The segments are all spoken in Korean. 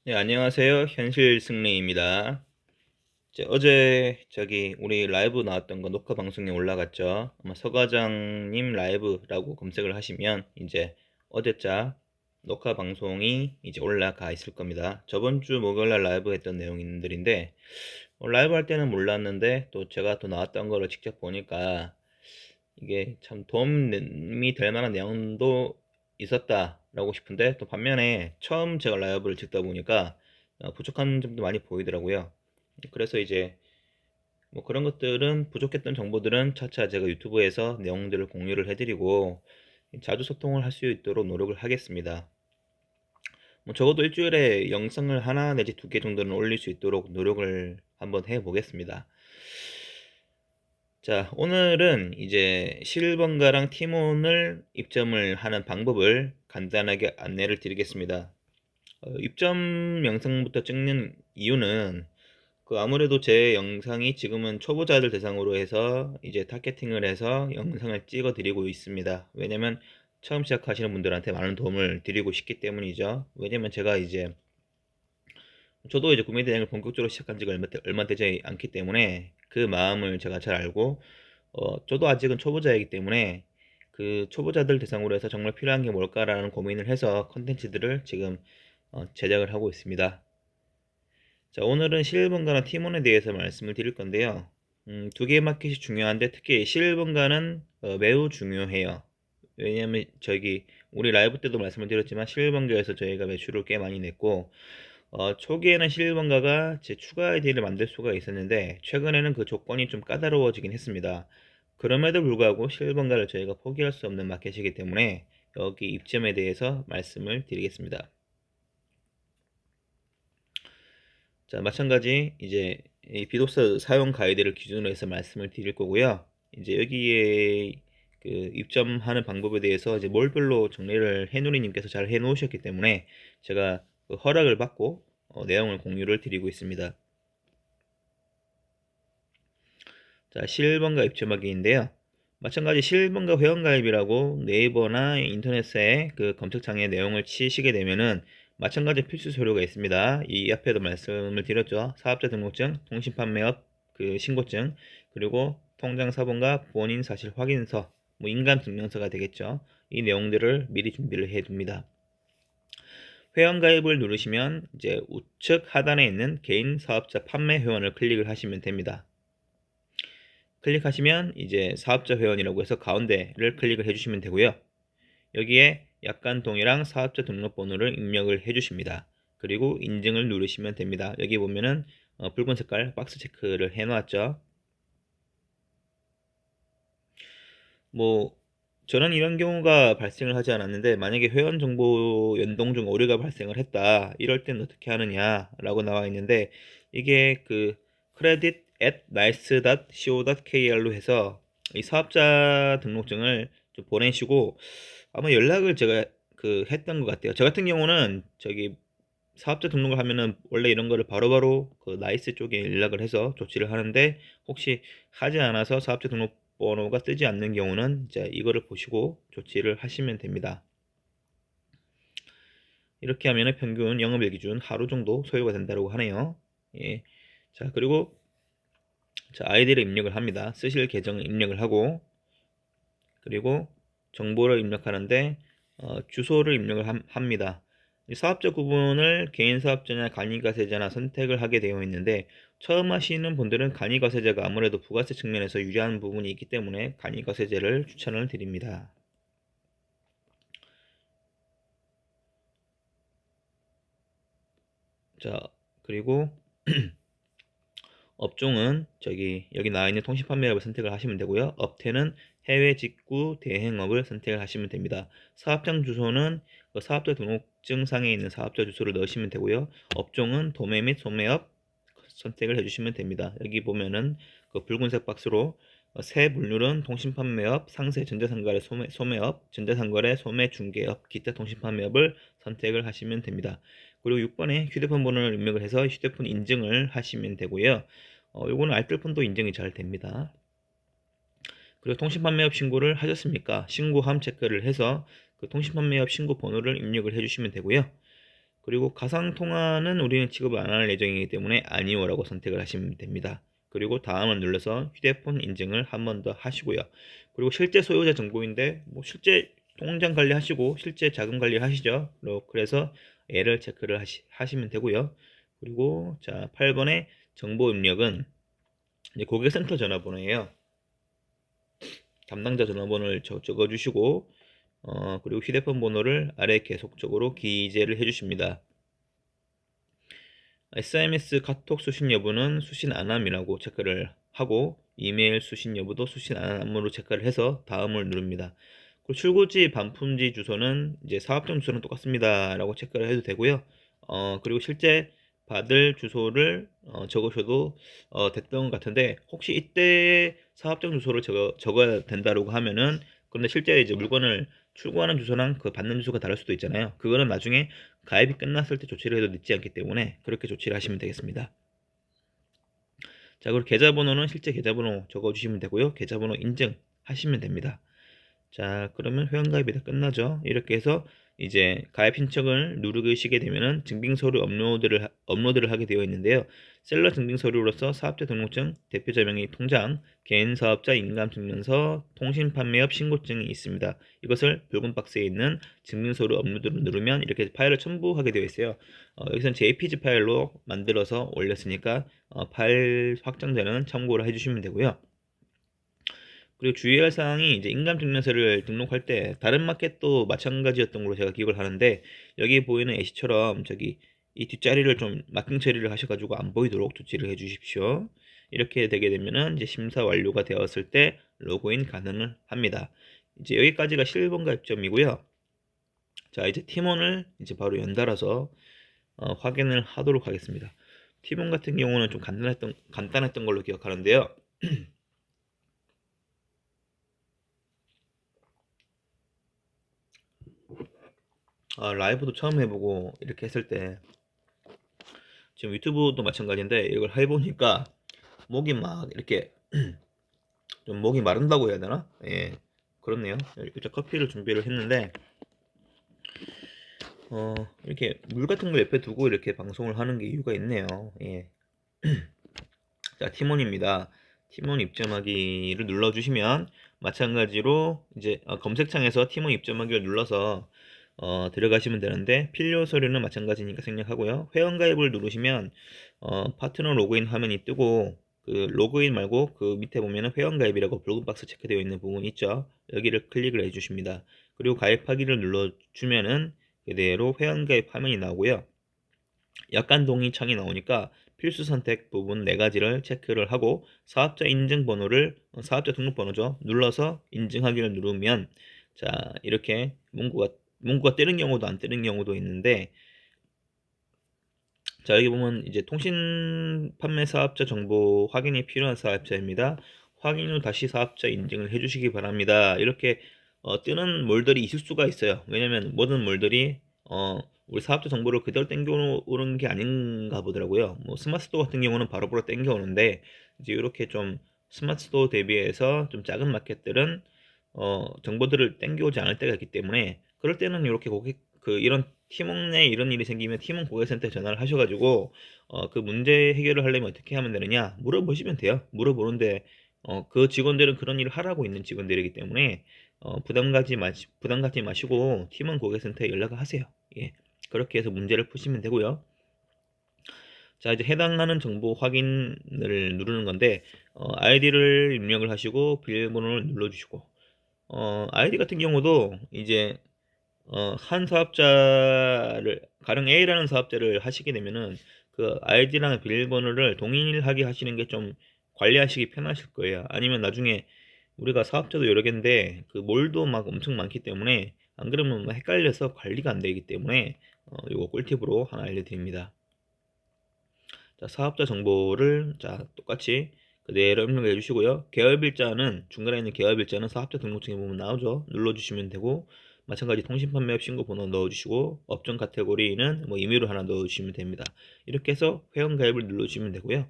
네, 안녕하세요. 현실 승리입니다. 어제 우리 라이브 나왔던 거 녹화 방송에 올라갔죠. 아마 서 과장님 라이브라고 검색을 하시면 이제 어제자 녹화 방송이 이제 올라가 있을 겁니다. 저번 주 목요일 날 라이브 했던 내용들인데 라이브 할 때는 몰랐는데 또 제가 또 나왔던 거를 직접 보니까 이게 참 도움이 될 만한 내용도 있었다라고 싶은데 또 반면에 처음 제가 라이브를 찍다 보니까 부족한 점도 많이 보이더라고요. 그래서 이제 뭐 그런 것들은 부족했던 정보들은 차차 제가 유튜브에서 내용들을 공유를 해드리고 자주 소통을 할 수 있도록 노력을 하겠습니다. 뭐 적어도 일주일에 영상을 하나 내지 두 개 정도는 올릴 수 있도록 노력을 한번 해보겠습니다. 자, 오늘은 이제 실버가랑 팀원을 입점을 하는 방법을 간단하게 안내를 드리겠습니다. 입점 영상부터 찍는 이유는 아무래도 제 영상이 지금은 초보자들 대상으로 해서 이제 타겟팅을 해서 영상을 찍어 드리고 있습니다. 왜냐면 처음 시작하시는 분들한테 많은 도움을 드리고 싶기 때문이죠. 왜냐면 제가 이제 저도 이제 구매 대행을 본격적으로 시작한 지가 얼마 되지 않기 때문에 그 마음을 제가 잘 알고 저도 아직은 초보자이기 때문에 그 초보자들 대상으로 해서 정말 필요한 게 뭘까라는 고민을 해서 컨텐츠들을 지금 제작을 하고 있습니다. 자, 오늘은 실버가나 팀원에 대해서 말씀을 드릴 건데요. 두 개의 마켓이 중요한데 특히 실버가는 매우 중요해요. 왜냐면 우리 라이브 때도 말씀을 드렸지만 실버가에서 저희가 매출을 꽤 많이 냈고 초기에는 실버가가 제 추가 아이디를 만들 수가 있었는데 최근에는 그 조건이 좀 까다로워지긴 했습니다. 그럼에도 불구하고 실버가를 저희가 포기할 수 없는 마켓이기 때문에 여기 입점에 대해서 말씀을 드리겠습니다. 자, 마찬가지 이제 이 비독서 사용 가이드를 기준으로 해서 말씀을 드릴 거고요. 이제 여기에 그 입점하는 방법에 대해서 이제 몰별로 정리를 해누리님께서 잘 해놓으셨기 때문에 제가 그 허락을 받고 내용을 공유를 드리고 있습니다. 자, 실버가 입점하기인데요. 마찬가지 실버가 회원가입이라고 네이버나 인터넷에 그 검색창에 내용을 치시게 되면은 마찬가지 필수 서류가 있습니다. 이 앞에도 말씀을 드렸죠. 사업자 등록증, 통신판매업 그 신고증, 그리고 통장사본과 본인 사실 확인서, 뭐 인감 증명서가 되겠죠. 이 내용들을 미리 준비를 해 둡니다. 회원가입을 누르시면 이제 우측 하단에 있는 개인 사업자 판매 회원을 클릭을 하시면 됩니다. 클릭하시면 이제 사업자 회원이라고 해서 가운데를 클릭을 해주시면 되고요. 여기에 약관동이랑 사업자 등록번호를 입력을 해주십니다. 그리고 인증을 누르시면 됩니다. 여기 보면은 붉은 색깔 박스 체크를 해놓았죠. 뭐 저는 이런 경우가 발생을 하지 않았는데 만약에 회원 정보 연동 중 오류가 발생을 했다 이럴 때는 어떻게 하느냐 라고 나와 있는데 이게 그 credit at nice.co.kr로 해서 이 사업자 등록증을 좀 보내시고 아마 연락을 제가 했던 것 같아요. 저 같은 경우는 사업자 등록을 하면은 원래 이런 거를 바로바로 그 나이스 쪽에 연락을 해서 조치를 하는데 혹시 하지 않아서 사업자 등록번호가 뜨지 않는 경우는 이제 이거를 보시고 조치를 하시면 됩니다. 이렇게 하면은 평균 영업일 기준 하루 정도 소요가 된다고 하네요. 예. 자, 그리고 아이디를 입력을 합니다. 쓰실 계정을 입력을 하고 그리고 정보를 입력하는데 주소를 입력을 합니다. 사업자 구분을 개인 사업자냐 간이가세자나 선택을 하게 되어 있는데 처음 하시는 분들은 간이가세자가 아무래도 부가세 측면에서 유리한 부분이 있기 때문에 간이가세제를 추천을 드립니다. 자, 그리고 업종은 여기 나와 있는 통신 판매업을 선택을 하시면 되고요. 업태는 해외 직구 대행업을 선택을 하시면 됩니다. 사업장 주소는 그 사업자 등록증상에 있는 사업자 주소를 넣으시면 되고요. 업종은 도매 및 소매업 선택을 해주시면 됩니다. 여기 보면은 그 붉은색 박스로 세 분류는 통신판매업, 상세, 전자상거래, 소매업, 전자상거래, 소매, 중개업, 기타 통신판매업을 선택을 하시면 됩니다. 그리고 6번에 휴대폰 번호를 입력을 해서 휴대폰 인증을 하시면 되고요. 요거는 알뜰폰도 인증이 잘 됩니다. 그리고 통신판매업 신고를 하셨습니까? 신고함 체크를 해서 그 통신판매업 신고 번호를 입력을 해주시면 되고요. 그리고 가상통화는 우리는 취급을 안 할 예정이기 때문에 아니오라고 선택을 하시면 됩니다. 그리고 다음을 눌러서 휴대폰 인증을 한 번 더 하시고요. 그리고 실제 소유자 정보인데 뭐 실제 통장 관리하시고 실제 자금 관리 하시죠. 그래서 얘를 체크를 하시면 되고요. 그리고 자 8번의 정보 입력은 이제 고객센터 전화번호예요. 담당자 전화번호를 적어주시고 그리고 휴대폰 번호를 아래 계속적으로 기재를 해주십니다. SMS 카톡 수신 여부는 수신 안함이라고 체크를 하고 이메일 수신 여부도 수신 안함으로 체크를 해서 다음을 누릅니다. 그리고 출구지 반품지 주소는 이제 사업장 주소는 똑같습니다 라고 체크를 해도 되고요. 그리고 실제 받을 주소를 적으셔도 됐던 것 같은데 혹시 이때 사업장 주소를 적어야 된다고 하면은 그런데 실제 이제 물건을 출고하는 주소랑 그 받는 주소가 다를 수도 있잖아요. 그거는 나중에 가입이 끝났을 때 조치를 해도 늦지 않기 때문에 그렇게 조치를 하시면 되겠습니다. 자, 그리고 계좌번호는 실제 계좌번호 적어주시면 되고요. 계좌번호 인증하시면 됩니다. 자, 그러면 회원가입이 다 끝나죠. 이렇게 해서 이제 가입 신청을 누르시게 되면은 증빙서류 업로드를 하게 되어 있는데요. 셀러 증빙서류로서 사업자 등록증, 대표자 명의 통장, 개인 사업자 인감증명서, 통신판매업 신고증이 있습니다. 이것을 붉은 박스에 있는 증빙서류 업로드를 누르면 이렇게 파일을 첨부하게 되어 있어요. 여기서는 JPG 파일로 만들어서 올렸으니까 파일 확장자는 참고를 해주시면 되고요. 그리고 주의할 사항이 이제 인감증명서를 등록할 때 다른 마켓도 마찬가지였던 걸로 제가 기억을 하는데 여기 보이는 예시처럼 저기 이 뒷자리를 좀 마킹 처리를 하셔가지고 안 보이도록 조치를 해 주십시오. 이렇게 되게 되면은 이제 심사 완료가 되었을 때 로그인 가능을 합니다. 이제 여기까지가 실버가 가입점이고요. 자, 이제 팀원을 이제 바로 연달아서 확인을 하도록 하겠습니다. 팀원 같은 경우는 좀 간단했던 걸로 기억하는데요. 라이브도 처음 해보고 이렇게 했을 때 지금 유튜브도 마찬가지인데 이걸 해보니까 목이 막 이렇게 좀 목이 마른다고 해야 되나? 예, 그렇네요. 일단 커피를 준비를 했는데 이렇게 물 같은 걸 옆에 두고 이렇게 방송을 하는 게 이유가 있네요. 예. 자, 팀원입니다. 팀원 입점하기를 눌러주시면 마찬가지로 이제 검색창에서 팀원 입점하기를 눌러서 들어가시면 되는데 필요 서류는 마찬가지니까 생략하고요. 회원가입을 누르시면 파트너 로그인 화면이 뜨고 그 로그인 말고 그 밑에 보면은 회원가입이라고 붉은 박스 체크되어 있는 부분이 있죠. 여기를 클릭을 해주십니다. 그리고 가입하기를 눌러주면은 그대로 회원가입 화면이 나오고요. 약관 동의 창이 나오니까 필수 선택 부분 4가지를 체크를 하고 사업자 인증 번호를 사업자 등록 번호죠. 눌러서 인증하기를 누르면 자, 이렇게 문구가 뜨는 경우도 안 뜨는 경우도 있는데 자, 여기 보면 이제 통신 판매 사업자 정보 확인이 필요한 사업자입니다. 확인 후 다시 사업자 인증을 해주시기 바랍니다. 이렇게 뜨는 몰들이 있을 수가 있어요. 왜냐면 모든 몰들이 우리 사업자 정보를 그대로 땡겨오는 게 아닌가 보더라고요. 뭐 스마트 스토어 같은 경우는 바로바로 땡겨오는데 이제 이렇게 좀 스마트 스토어 대비해서 좀 작은 마켓들은 정보들을 땡겨오지 않을 때가 있기 때문에 그럴 때는 이렇게 이런 팀원 내 이런 일이 생기면 팀원 고객센터에 전화를 하셔가지고 그 문제 해결을 하려면 어떻게 하면 되느냐 물어보시면 돼요. 물어보는데 그 직원들은 그런 일을 하라고 있는 직원들이기 때문에 부담 갖지 마시고 팀원 고객센터에 연락을 하세요. 예, 그렇게 해서 문제를 푸시면 되고요. 자, 이제 해당하는 정보 확인을 누르는 건데 아이디를 입력을 하시고 비밀번호를 눌러주시고 아이디 같은 경우도 이제 한 사업자를 가령 A라는 사업자를 하시게 되면은 그 아이디랑 비밀번호를 동일하게 하시는 게 좀 관리하시기 편하실 거예요. 아니면 나중에 우리가 사업자도 여러 개인데 그 몰도 막 엄청 많기 때문에 안 그러면 막 헷갈려서 관리가 안 되기 때문에 이거 꿀팁으로 하나 알려드립니다. 자, 사업자 정보를 자 똑같이 그대로 입력해 주시고요. 계열일자는 중간에 있는 계열일자는 사업자 등록증에 보면 나오죠. 눌러주시면 되고 마찬가지 통신판매업 신고 번호 넣어주시고 업종 카테고리는 뭐 임의로 하나 넣어주시면 됩니다. 이렇게 해서 회원가입을 눌러주시면 되고요.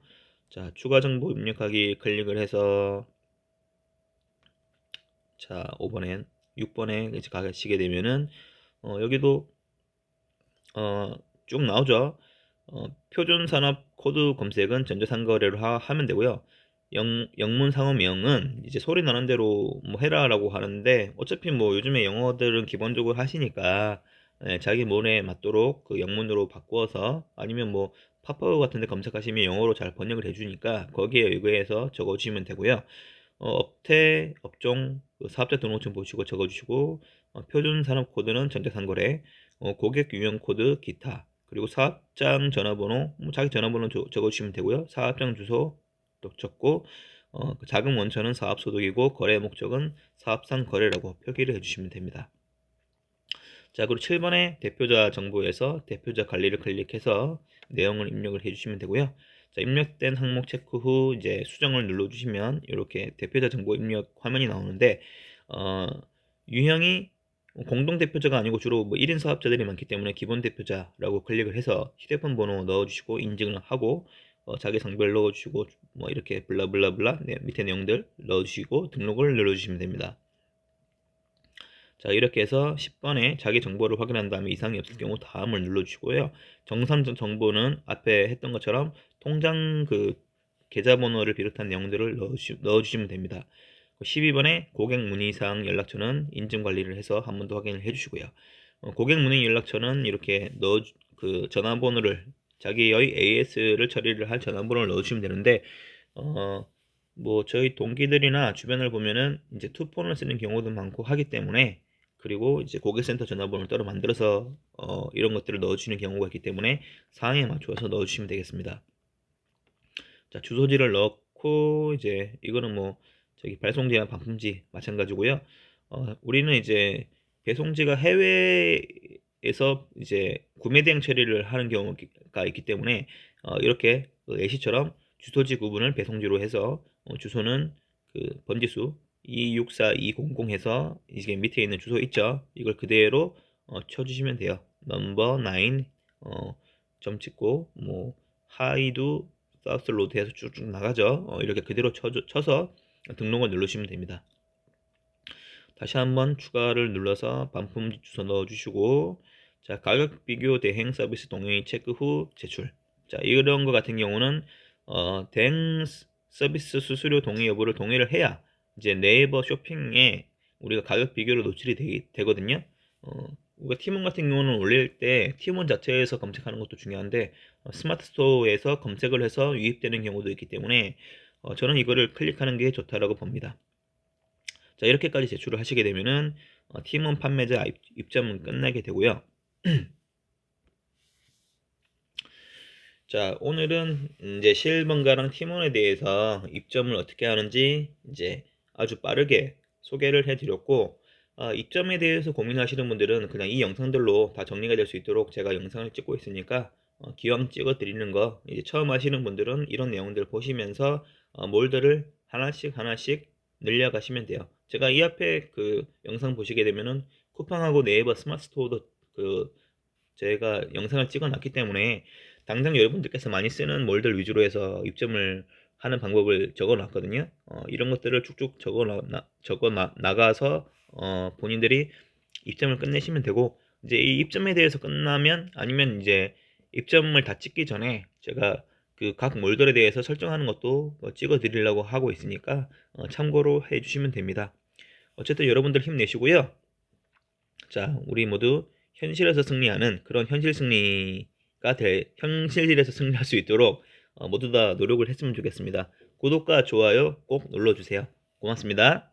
자, 추가 정보 입력하기 클릭을 해서 자 6번에 이제 가시게 되면은 여기도 쭉 나오죠. 표준산업 코드 검색은 전자상거래로 하면 되고요. 영문상호명은 이제 소리 나는 대로 뭐 해라라고 하는데, 어차피 뭐 요즘에 영어들은 기본적으로 하시니까 자기 몸에 맞도록 그 영문으로 바꾸어서, 아니면 뭐 팝업 같은 데 검색하시면 영어로 잘 번역을 해주니까 거기에 의거해서 적어주시면 되고요. 업태, 업종, 그 사업자 등록증 보시고 적어주시고, 표준 산업 코드는 전자상거래, 고객 유형 코드, 기타, 그리고 사업장 전화번호, 뭐 자기 전화번호 적어주시면 되고요. 사업장 주소 또 적고, 그 자금 원천은 사업 소득이고 거래 목적은 사업상 거래라고 표기를 해주시면 됩니다. 자, 그리고 7번에 대표자 정보에서 대표자 관리를 클릭해서 내용을 입력을 해주시면 되고요. 자, 입력된 항목 체크 후 이제 수정을 눌러주시면 이렇게 대표자 정보 입력 화면이 나오는데, 유형이 공동 대표자가 아니고 주로 뭐 1인 사업자들이 많기 때문에 기본 대표자라고 클릭을 해서 휴대폰 번호 넣어주시고 인증을 하고, 자기 성별 넣어주시고 뭐 이렇게 블라블라블라 밑에 내용들 넣어주시고 등록을 눌러주시면 됩니다. 자, 이렇게 해서 10번에 자기 정보를 확인한 다음에 이상이 없을 경우 다음을 눌러주시고요. 정산 정보는 앞에 했던 것처럼 통장 그 계좌번호를 비롯한 내용들을 넣어주시면 됩니다. 12번에 고객 문의사항 연락처는 인증 관리를 해서 한 번 더 확인을 해주시고요. 고객 문의 연락처는 이렇게 그 전화번호를, 자기의 AS를 처리를 할 전화번호를 넣어주시면 되는데, 뭐 저희 동기들이나 주변을 보면은 이제 투폰을 쓰는 경우도 많고 하기 때문에, 그리고 이제 고객센터 전화번호를 따로 만들어서 이런 것들을 넣어주시는 경우가 있기 때문에 사항에 맞춰서 넣어주시면 되겠습니다. 자, 주소지를 넣고, 이제 이거는 뭐 저기 발송지나 반품지 마찬가지고요. 우리는 이제 배송지가 해외에서 이제 구매 대행 처리를 하는 경우가 있기 때문에, 이렇게 그 예시처럼 주소지 구분을 배송지로 해서, 주소는 그 번지수 264200 해서 이게 밑에 있는 주소 있죠? 이걸 그대로 쳐주시면 돼요. 넘버 9 점 찍고 뭐 하이두 사우스 로드에서 쭉쭉 나가죠. 이렇게 그대로 쳐서 등록을 누르시면 됩니다. 다시 한번 추가를 눌러서 반품 주소 넣어주시고, 자, 가격 비교 대행 서비스 동의 체크 후 제출. 자, 이런 거 같은 경우는 대행 서비스 수수료 동의 여부를 동의를 해야 이제 네이버 쇼핑에 우리가 가격 비교로 노출이 되거든요. 우리가 팀원 같은 경우는 올릴 때 팀원 자체에서 검색하는 것도 중요한데, 스마트 스토어에서 검색을 해서 유입되는 경우도 있기 때문에 저는 이거를 클릭하는 게 좋다라고 봅니다. 자, 이렇게까지 제출을 하시게 되면은 팀원 판매자 입점은 끝나게 되고요. 자, 오늘은 이제 실버가랑 팀원에 대해서 입점을 어떻게 하는지 이제 아주 빠르게 소개를 해드렸고, 입점에 대해서 고민하시는 분들은 그냥 이 영상들로 다 정리가 될 수 있도록 제가 영상을 찍고 있으니까 기왕 찍어 드리는 거, 이제 처음 하시는 분들은 이런 내용들 보시면서 몰드를 하나씩 하나씩 늘려가시면 돼요. 제가 이 앞에 그 영상 보시게 되면은 쿠팡하고 네이버 스마트 스토어도 그 제가 영상을 찍어 놨기 때문에 당장 여러분들께서 많이 쓰는 몰들 위주로 해서 입점을 하는 방법을 적어 놨거든요. 이런 것들을 쭉쭉 나가서 본인들이 입점을 끝내시면 되고, 이제 이 입점에 대해서 끝나면, 아니면 이제 입점을 다 찍기 전에 제가 그 각 몰들에 대해서 설정하는 것도 찍어 드리려고 하고 있으니까 참고로 해 주시면 됩니다. 어쨌든 여러분들 힘내시고요. 자, 우리 모두 현실에서 승리하는 그런 현실에서 승리할 수 있도록 모두 다 노력을 했으면 좋겠습니다. 구독과 좋아요 꼭 눌러주세요. 고맙습니다.